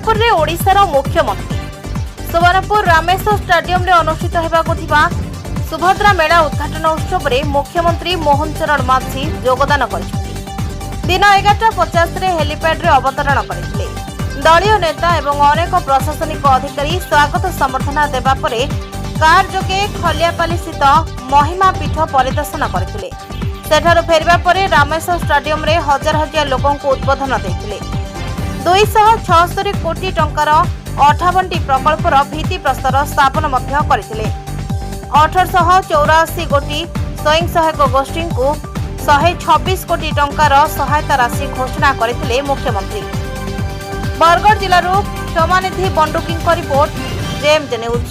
सुवर्णपुर रे ओडिशार मुख्यमंत्री सुवर्णपुर रामेश्वर स्टेडियम रे अनुष्ठित हेबाकु थिबा सुभद्रा मेला उद्घाटन उत्सव रे मुख्यमंत्री मोहन चरण माझी योगदान करिसेंति। दिन 11:50 रे हेलीपैड रे अवतरण करथिले। दलीय नेता एवं अनेक प्रशासनिक अधिकारी स्वागत संबर्धना देबा परे कार जोगे खलियापाली स्थित महिमा पीठ परिदर्शन करथिले। सेठारु फेरिबा परे रामेश्वर स्टेडियम रे हजार हजार लोकंकु उद्बोधन देथिले। 276 कोटी टंकार 58टी प्रकल्पर भित्ति प्रस्तर स्थापन मध्य करथिले। 1884 कोटी स्वयं सहायक गोष्ठी को 126 कोटी टंकार सहायता राशि घोषणा करथिले मुख्यमंत्री। बरगढ़ जिल्लारू Kshamanidhi Banduki report JMJ news.